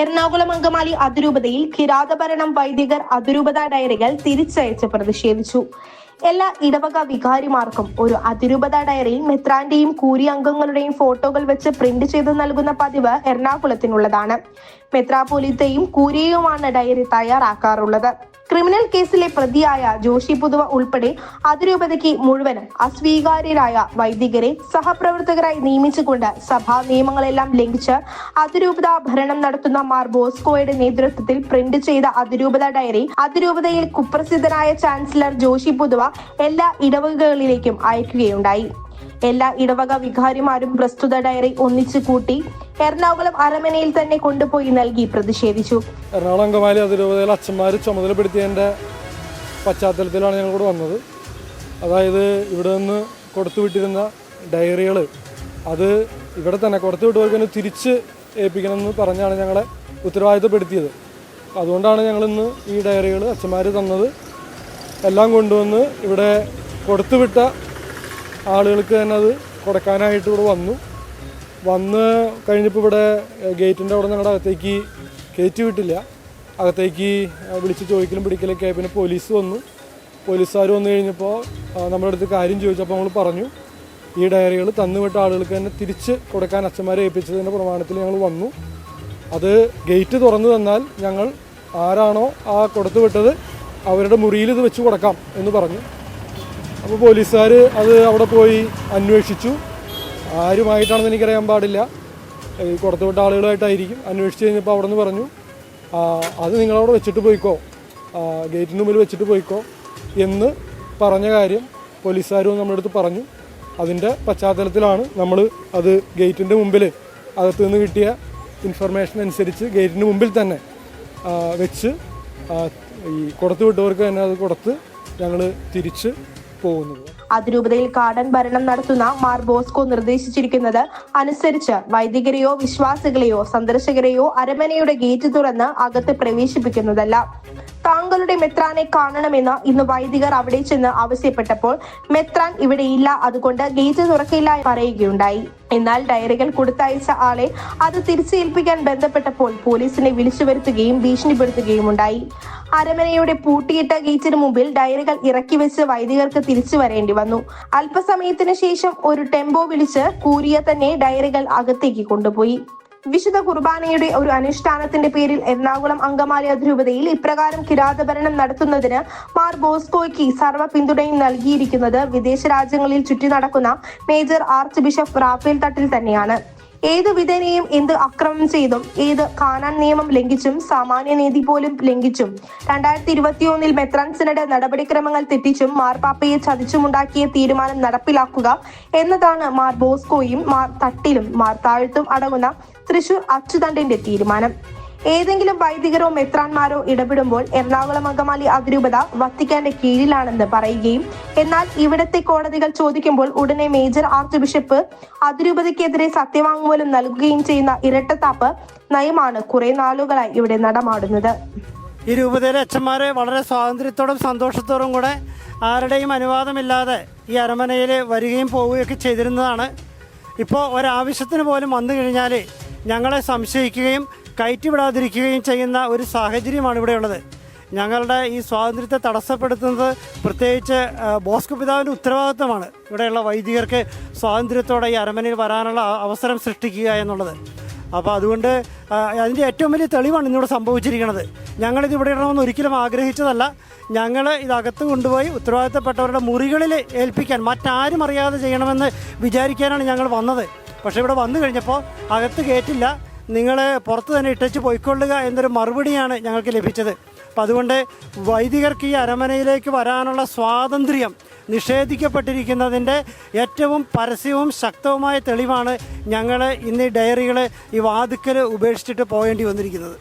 എറണാകുളം അങ്കമാലി അതിരൂപതയിൽ കിരാതഭരണം വൈദികർ അതിരൂപത ഡയറികൾ തിരിച്ചയച്ച് പ്രതിഷേധിച്ചു. എല്ലാ ഇടവക വികാരിമാർക്കും ഒരു അതിരൂപത ഡയറി മെത്രാന്റെയും കൂരി അംഗങ്ങളുടെയും ഫോട്ടോകൾ വെച്ച് പ്രിന്റ് ചെയ്ത് നൽകുന്ന പതിവ് എറണാകുളത്തിനുള്ളതാണ്. മെത്രാപോലീത്തയും കൂരിയുമാണ് ഡയറി തയ്യാറാക്കാറുള്ളത്. ക്രിമിനൽ കേസിലെ പ്രതിയായ ജോഷി പുതുവ ഉൾപ്പെടെ അതിരൂപതയ്ക്ക് മുഴുവനും അസ്വീകാര്യരായ വൈദികരെ സഹപ്രവർത്തകരായി നിയമിച്ചുകൊണ്ട് സഭാ നിയമങ്ങളെല്ലാം ലംഘിച്ച് അതിരൂപത ഭരണം നടത്തുന്ന മാർ ബോസ്കോയുടെ നേതൃത്വത്തിൽ പ്രിന്റ് ചെയ്ത അതിരൂപത ഡയറി അതിരൂപതയിൽ കുപ്രസിദ്ധനായ ചാൻസലർ ജോഷി പുതുവ എല്ലാ ഇടവകകളിലേക്കും അയക്കുകയുണ്ടായി. എല്ലാ ഇടവക വികാരിമാരും പ്രസ്തുത ഡയറി ഒന്നിച്ചു കൂട്ടി എറണാകുളം അരമനയിൽ തന്നെ കൊണ്ടുപോയി നൽകി പ്രതിഷേധിച്ചു. എറണാകുളം അങ്കമാലി അതിരൂപതയിൽ അച്ഛന്മാർ ചുമതലപ്പെടുത്തിയതിൻ്റെ പശ്ചാത്തലത്തിലാണ് ഞങ്ങൾ ഇവിടെ വന്നത്. അതായത് ഇവിടെ നിന്ന് കൊടുത്തുവിട്ടിരുന്ന ഡയറികൾ അത് ഇവിടെ തന്നെ കൊടുത്തുവിട്ടവർക്ക് തന്നെ തിരിച്ച് ഏൽപ്പിക്കണമെന്ന് പറഞ്ഞാണ് ഞങ്ങളെ ഉത്തരവാദിത്തപ്പെടുത്തിയത്. അതുകൊണ്ടാണ് ഞങ്ങളിന്ന് ഈ ഡയറികൾ അച്ഛന്മാർ തന്നത് എല്ലാം കൊണ്ടുവന്ന് ഇവിടെ കൊടുത്തുവിട്ട ആളുകൾക്ക് തന്നെ അത് കൊടുക്കാനായിട്ട് ഇവിടെ വന്ന് കഴിഞ്ഞപ്പോൾ ഇവിടെ ഗേറ്റിൻ്റെ അവിടെ ഞങ്ങളുടെ അകത്തേക്ക് കയറ്റി വിട്ടില്ല. അകത്തേക്ക് വിളിച്ച് ചോദിക്കലും പിടിക്കലൊക്കെ ആയി. പിന്നെ പോലീസുകാർ വന്നു കഴിഞ്ഞപ്പോൾ നമ്മുടെ അടുത്ത് കാര്യം ചോദിച്ചപ്പോൾ നമ്മൾ പറഞ്ഞു ഈ ഡയറികൾ തന്നുവിട്ട ആളുകൾക്ക് തന്നെ തിരിച്ച് കൊടുക്കാൻ അച്ഛന്മാരെ ഏൽപ്പിച്ചതിൻ്റെ പ്രമാണത്തിൽ ഞങ്ങൾ വന്നു. അത് ഗേറ്റ് തുറന്നു തന്നാൽ ഞങ്ങൾ ആരാണോ ആ കൊടുത്തു വിട്ടത് അവരുടെ മുറിയിൽ ഇത് വെച്ച് കൊടുക്കാം എന്ന് പറഞ്ഞു. അപ്പോൾ പോലീസുകാർ അത് അവിടെ പോയി അന്വേഷിച്ചു. ആരുമായിട്ടാണെന്ന് എനിക്കറിയാൻ പാടില്ല, ഈ കൊടുത്തുവിട്ട ആളുകളായിട്ടായിരിക്കും. അന്വേഷിച്ച് കഴിഞ്ഞപ്പോൾ അവിടെ നിന്ന് പറഞ്ഞു അത് നിങ്ങളവിടെ വെച്ചിട്ട് പോയിക്കോ, ഗേറ്റിന് മുമ്പിൽ വെച്ചിട്ട് പോയിക്കോ എന്ന് പറഞ്ഞ കാര്യം പോലീസുകാരും നമ്മുടെ അടുത്ത് പറഞ്ഞു. അതിൻ്റെ പശ്ചാത്തലത്തിലാണ് നമ്മൾ അത് ഗേറ്റിൻ്റെ മുമ്പിൽ അകത്തു നിന്ന് കിട്ടിയ ഇൻഫർമേഷൻ അനുസരിച്ച് ഗേറ്റിന് മുമ്പിൽ തന്നെ വെച്ച് ഈ കൊടുത്തുവിട്ടവർക്ക് തന്നെ അത് കൊടുത്ത് ഞങ്ങൾ തിരിച്ച് പോകുന്നത്. അതിരൂപതയിൽ കാടൻ ഭരണം നടത്തുന്ന മാർ ബോസ്കോ നിർദ്ദേശിച്ചിരിക്കുന്നത് അനുസരിച്ച് വൈദികരെയോ വിശ്വാസികളെയോ സന്ദർശകരെയോ അരമനയുടെ ഗേറ്റ് തുറന്ന് അകത്ത് പ്രവേശിപ്പിക്കുന്നതല്ല. താങ്കളുടെ മെത്രാനെ കാണണമെന്ന് ഇന്ന് വൈദികർ അവിടെ ചെന്ന് ആവശ്യപ്പെട്ടപ്പോൾ മെത്രാൻ ഇവിടെയില്ല, അതുകൊണ്ട് ഗേറ്റ് തുറക്കില്ല പറയുകയുണ്ടായി. എന്നാൽ ഡയറികൾ കൊടുത്തയച്ച ആളെ അത് തിരിച്ചേൽപ്പിക്കാൻ ബന്ധപ്പെട്ടപ്പോൾ പോലീസിനെ വിളിച്ചു വരുത്തുകയും ഭീഷണിപ്പെടുത്തുകയും ഉണ്ടായി. അരമനയുടെ പൂട്ടിയിട്ട ഗേറ്റിന് മുമ്പിൽ ഡയറികൾ ഇറക്കി വെച്ച് വൈദികർക്ക് തിരിച്ചു വരേണ്ടി വന്നു. അല്പസമയത്തിന് ശേഷം ഒരു ടെമ്പോ വിളിച്ച് കൂരിയ തന്നെ ഡയറികൾ അകത്തേക്ക് കൊണ്ടുപോയി. വിശുദ്ധ കുർബാനയുടെ ഒരു അനുഷ്ഠാനത്തിന്റെ പേരിൽ എറണാകുളം അങ്കമാലി അതിരൂപതയിൽ ഇപ്രകാരം കിരാതഭരണം നടത്തുന്നതിന് മാർ ബോസ്കോയ്ക്ക് സർവ്വ പിന്തുണയും നൽകിയിരിക്കുന്നത് വിദേശ രാജ്യങ്ങളിൽ ചുറ്റി നടക്കുന്ന major arch bishop Raphael Thattil തന്നെയാണ്. ഏതു വിധേനയും എന്ത് അക്രമം ചെയ്തും ഏത് കാനാൻ നിയമം ലംഘിച്ചും സാമാന്യ നീതി പോലും ലംഘിച്ചും 2021 മെത്രാൻ സിനഡ് നടപടിക്രമങ്ങൾ തെറ്റിച്ചും മാർപ്പാപ്പയെ ചതിച്ചുമുണ്ടാക്കിയ തീരുമാനം നടപ്പിലാക്കുക എന്നതാണ് മാർ ബോസ്കോയും മാർ തട്ടിലും മാർ താഴ്ത്തും അടങ്ങുന്ന തൃശൂർ അച്ചുതണ്ടിന്റെ തീരുമാനം. ഏതെങ്കിലും വൈദികരോ മെത്രാന്മാരോ ഇടപെടുമ്പോൾ എറണാകുളം അങ്കമാലി അതിരൂപത വത്തിക്കാന്റെ കീഴിലാണെന്ന് പറയുകയും എന്നാൽ ഇവിടത്തെ കോടതികൾ ചോദിക്കുമ്പോൾ ഉടനെ മേജർ ആർച്ച് ബിഷപ്പ് അതിരൂപതയ്ക്കെതിരെ സത്യവാങ്മൂലം നൽകുകയും ചെയ്യുന്ന ഇരട്ടത്താപ്പ് നയമാണ് കുറെ നാളുകളായി ഇവിടെ നടമാടുന്നത്. ഈ രൂപതയിലെ അച്ഛന്മാരെ വളരെ സ്വാതന്ത്ര്യത്തോടും സന്തോഷത്തോടും കൂടെ ആരുടെയും അനുവാദമില്ലാതെ ഈ അരമനയിൽ വരികയും പോവുകയൊക്കെ ചെയ്തിരുന്നതാണ്. ഇപ്പോൾ ഒരാവശ്യത്തിന് പോലും വന്നു കഴിഞ്ഞാൽ ഞങ്ങളെ സംശയിക്കുകയും കയറ്റിവിടാതിരിക്കുകയും ചെയ്യുന്ന ഒരു സാഹചര്യമാണ് ഇവിടെയുള്ളത്. ഞങ്ങളുടെ ഈ സ്വാതന്ത്ര്യത്തെ തടസ്സപ്പെടുത്തുന്നത് പ്രത്യേകിച്ച് ബോസ്കോ പിതാവിൻ്റെ ഉത്തരവാദിത്വമാണ്. ഇവിടെയുള്ള വൈദികർക്ക് സ്വാതന്ത്ര്യത്തോടെ ഈ അരമനയിൽ വരാനുള്ള അവസരം സൃഷ്ടിക്കുക എന്നുള്ളത്. അപ്പോൾ അതുകൊണ്ട് അതിൻ്റെ ഏറ്റവും വലിയ തെളിവാണ് ഇന്നിവിടെ സംഭവിച്ചിരിക്കുന്നത്. ഞങ്ങളിത് ഇവിടെ ഇടണമെന്ന് ഒരിക്കലും ആഗ്രഹിച്ചതല്ല. ഞങ്ങൾ ഇതകത്ത് കൊണ്ടുപോയി ഉത്തരവാദിത്തപ്പെട്ടവരുടെ മുറികളിൽ ഏൽപ്പിക്കാൻ മറ്റാരും അറിയാതെ ചെയ്യണമെന്ന് വിചാരിക്കാനാണ് ഞങ്ങൾ വന്നത്. പക്ഷേ ഇവിടെ വന്നു കഴിഞ്ഞപ്പോൾ അകത്ത് കയറ്റില്ല, നിങ്ങൾ പുറത്ത് തന്നെ ഇട്ടേച്ച് പോയിക്കൊള്ളുക എന്നൊരു മറുപടിയാണ് ഞങ്ങൾക്ക് ലഭിച്ചത്. അപ്പം അതുകൊണ്ട് വൈദികർക്ക് ഈ അരമനയിലേക്ക് വരാനുള്ള സ്വാതന്ത്ര്യം നിഷേധിക്കപ്പെട്ടിരിക്കുന്നതിൻ്റെ ഏറ്റവും പരസ്യവും ശക്തവുമായ തെളിവാണ് ഞങ്ങൾ ഇന്ന് ഈ ഡയറികൾ ഈ വാതുക്കൽ ഉപേക്ഷിച്ചിട്ട് പോകേണ്ടി വന്നിരിക്കുന്നത്.